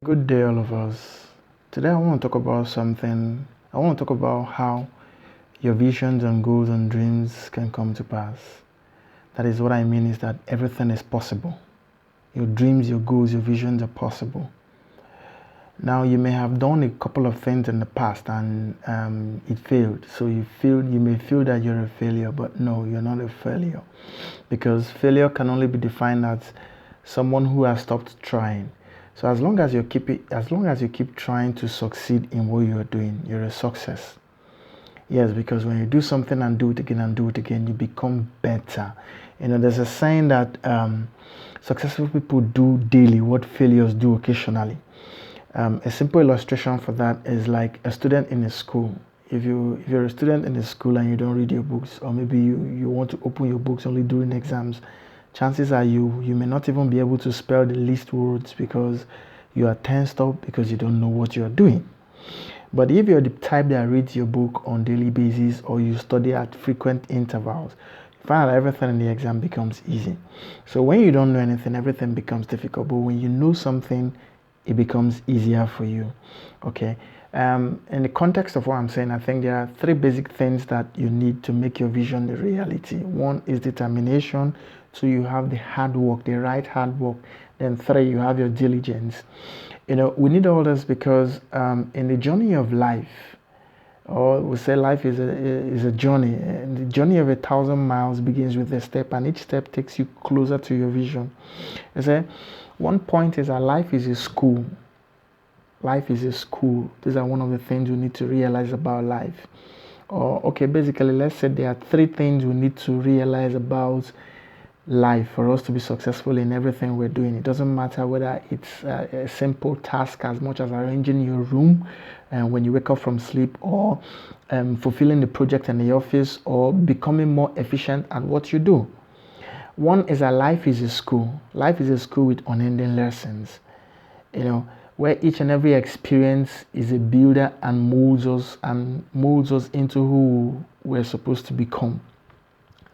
Good day, all of us. Today, I want to talk about something. I want to talk about how your visions and goals and dreams can come to pass. That is what I mean is that everything is possible. Your dreams, your goals, your visions are possible. Now, you may have done a couple of things in the past and it failed. So you may feel that you're a failure, but no, you're not a failure, because failure can only be defined as someone who has stopped trying. So as long as you keep trying to succeed in what you're doing, you're a success. Yes, because when you do something and do it again, you become better. There's a saying that successful people do daily what failures do occasionally. A simple illustration for that is like a student in a school. If you're a student in a school and you don't read your books, or maybe you want to open your books only during exams, chances are you may not even be able to spell the least words because you are tensed up because you don't know what you are doing. But if you're the type that reads your book on daily basis or you study at frequent intervals, you find that everything in the exam becomes easy. So when you don't know anything, everything becomes difficult. But when you know something, it becomes easier for you. Okay. In the context of what I'm saying, I think there are three basic things that you need to make your vision a reality. One is determination. Two, you have the hard work, the right hard work. Then three, you have your diligence. We need all this because in the journey of life, or we say life is a journey, and the journey of 1,000 miles begins with a step, and each step takes you closer to your vision. I say, one point is that life is a school. Life is a school. These are one of the things we need to realize about life. Basically, let's say there are three things we need to realize about life for us to be successful in everything we're doing. It doesn't matter whether it's a simple task as much as arranging your room when you wake up from sleep, or fulfilling the project in the office, or becoming more efficient at what you do. One is that life is a school. Life is a school with unending lessons, where each and every experience is a builder and molds us into who we're supposed to become.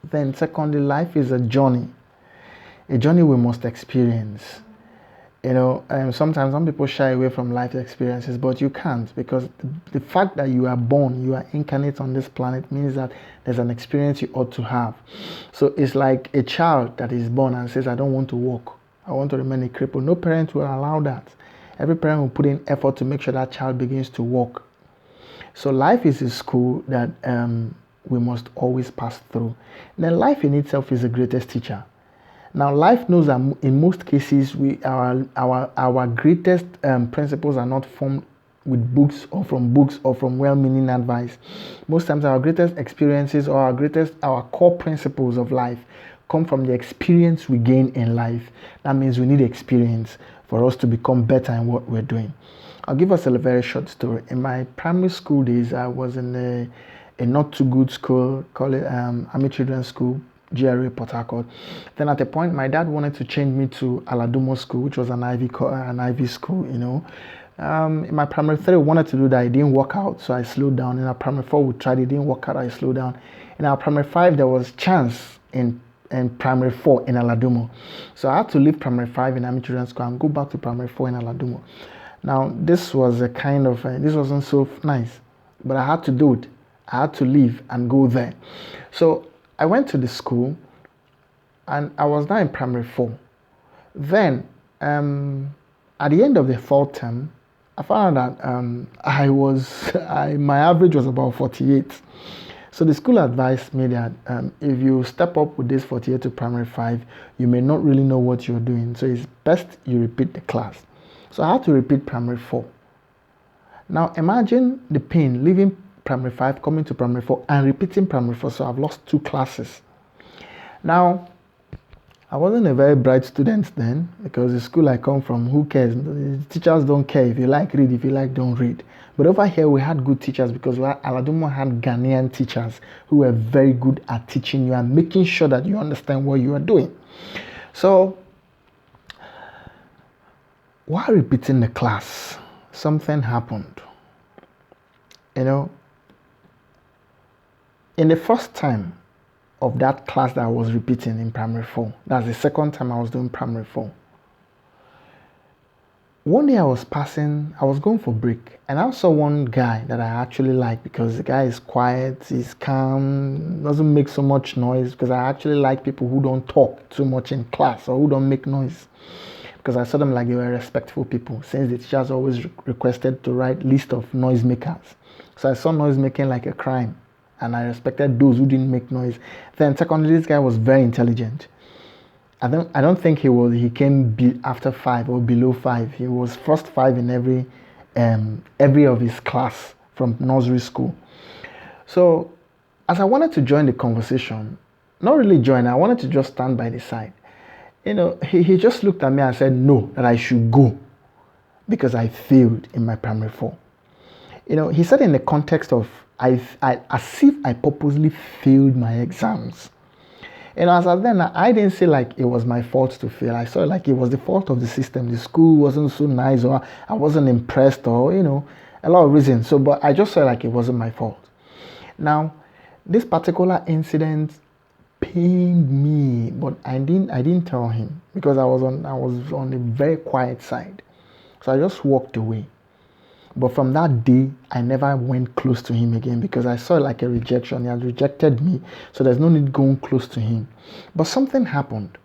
Then secondly, life is a journey we must experience. Sometimes some people shy away from life experiences, but you can't, because the fact that you are born, you are incarnate on this planet, means that there's an experience you ought to have. So it's like a child that is born and says, I don't want to walk, I want to remain a cripple. No parent will allow that. Every parent will put in effort to make sure that child begins to walk. So life is a school that we must always pass through. Then life in itself is the greatest teacher. Now, life knows that in most cases, our greatest principles are not formed with books or from well-meaning advice. Most times, our greatest experiences or our core principles of life come from the experience we gain in life. That means we need experience for us to become better in what we're doing. I'll give us a very short story. In my primary school days, I was in a not too good school, call it Army Children's School, GRA, Port Harcourt. Then at a point, my dad wanted to change me to Aladumo School, which was an Ivy school. In my primary 3, we wanted to do that. It didn't work out, so I slowed down. In our primary 4, we tried. It didn't work out. I slowed down. In our primary 5, there was chance in primary 4 in Aladumo. So I had to leave primary 5 in Army Children's School and go back to primary 4 in Aladumo. Now, this was a kind of, this wasn't so nice, but I had to do it. I had to leave and go there. So I went to the school and I was now in primary 4. Then, at the end of the 4th term, I found out that my average was about 48. So the school advised me that if you step up with this 48 to primary 5, you may not really know what you're doing. So it's best you repeat the class. So I had to repeat primary 4. Now imagine the pain leaving primary 5, coming to primary 4, and repeating primary 4. So I've lost 2 classes. Now, I wasn't a very bright student then, because the school I come from, who cares? The teachers don't care. If you like, read. If you like, don't read. But over here, we had good teachers, because Aladumo had Ghanaian teachers who were very good at teaching you and making sure that you understand what you are doing. So, while repeating the class, something happened. In the first time of that class that I was repeating in primary 4, that's the second time I was doing primary 4, one day I was going for break, and I saw one guy that I actually like because the guy is quiet, he's calm, doesn't make so much noise, because I actually like people who don't talk too much in class or who don't make noise. Because I saw them like they were respectful people, since the teachers always requested to write list of noisemakers. So I saw noise making like a crime, and I respected those who didn't make noise. Then secondly, this guy was very intelligent. I don't think he came after 5 or below 5. He was first 5 in every of his class from nursery school. So as I wanted to join the conversation, not really join, I wanted to just stand by the side. He just looked at me and said no, that I should go because I failed in my primary 4. He said in the context of as if I purposely failed my exams. As of then, I didn't say like it was my fault to fail. I saw it like it was the fault of the system. The school wasn't so nice, or I wasn't impressed, or a lot of reasons. So, but I just saw it like it wasn't my fault. Now, this particular incident pained me, but I didn't tell him because I was on the very quiet side. So I just walked away. But from that day, I never went close to him again because I saw it like a rejection. He had rejected me, so there's no need going close to him. But something happened.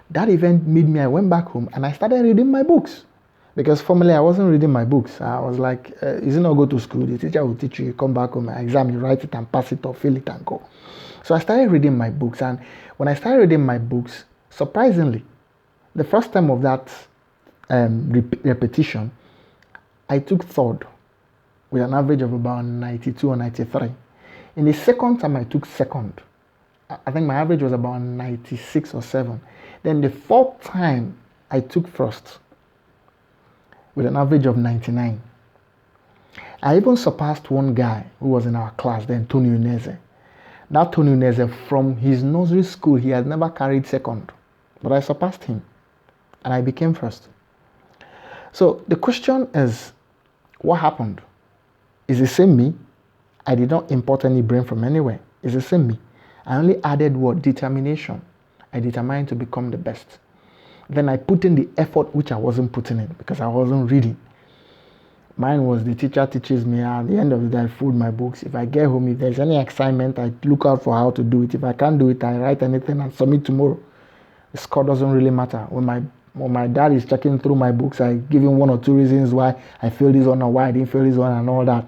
That event I went back home and I started reading my books. Because formerly I wasn't reading my books. I was like, is it not go to school? The teacher will teach you, you come back home, exam, you write it and pass it or fill it and go. So I started reading my books. And when I started reading my books, surprisingly, the first time of that repetition, I took third with an average of about 92 or 93. In the second time, I took second. I think my average was about 96 or 7. Then the fourth time, I took first with an average of 99. I even surpassed one guy who was in our class then, Tony Uneze. That Tony Uneze, from his nursery school, he has never carried second. But I surpassed him and I became first. So the question is, what happened? Is the same me? I did not import any brain from anywhere. It's the same me. I only added what? Determination. I determined to become the best. Then I put in the effort which I wasn't putting in because I wasn't reading. Mine was the teacher teaches me, at the end of the day I fold my books. If I get home, if there's any assignment, I look out for how to do it. If I can't do it, I write anything and submit tomorrow. The score doesn't really matter. When my dad is checking through my books, I give him 1 or 2 reasons why I failed this one or why I didn't fail this one and all that.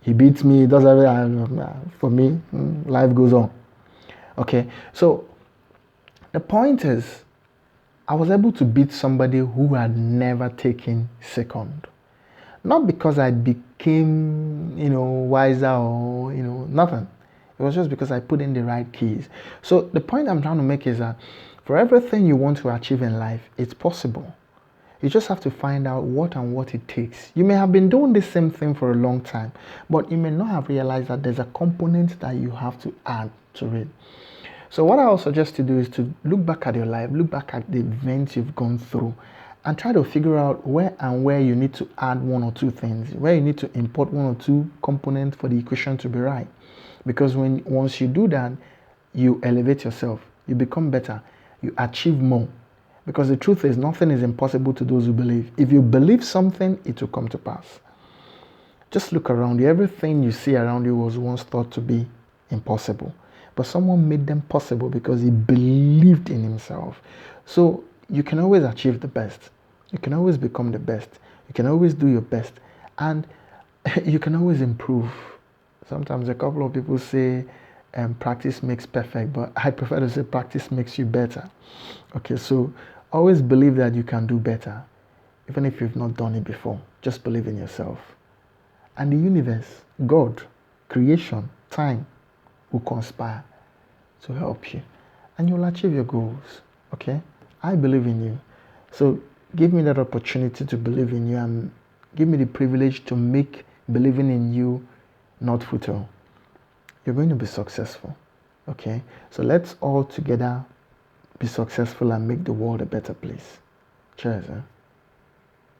He beats me, he does everything. For me, life goes on. Okay, so the point is, I was able to beat somebody who had never taken second. Not because I became, wiser or, nothing. It was just because I put in the right keys. So the point I'm trying to make is that for everything you want to achieve in life, it's possible. You just have to find out what it takes. You may have been doing the same thing for a long time, but you may not have realized that there's a component that you have to add to it. So what I would suggest to do is to look back at your life, look back at the events you've gone through, and try to figure out where you need to add 1 or 2 things, where you need to import 1 or 2 components for the equation to be right. Because once you do that, you elevate yourself, you become better, you achieve more. Because the truth is, nothing is impossible to those who believe. If you believe something, it will come to pass. Just look around you. Everything you see around you was once thought to be impossible. But someone made them possible because he believed in himself. So you can always achieve the best. You can always become the best. You can always do your best. And you can always improve. Sometimes a couple of people say practice makes perfect, but I prefer to say practice makes you better. Okay, so always believe that you can do better. Even if you've not done it before, just believe in yourself. And the universe, God, creation, time will conspire to help you. And you'll achieve your goals. Okay? I believe in you. So give me that opportunity to believe in you and give me the privilege to make believing in you not futile. You're going to be successful. Okay? So let's all together be successful and make the world a better place. Cheers.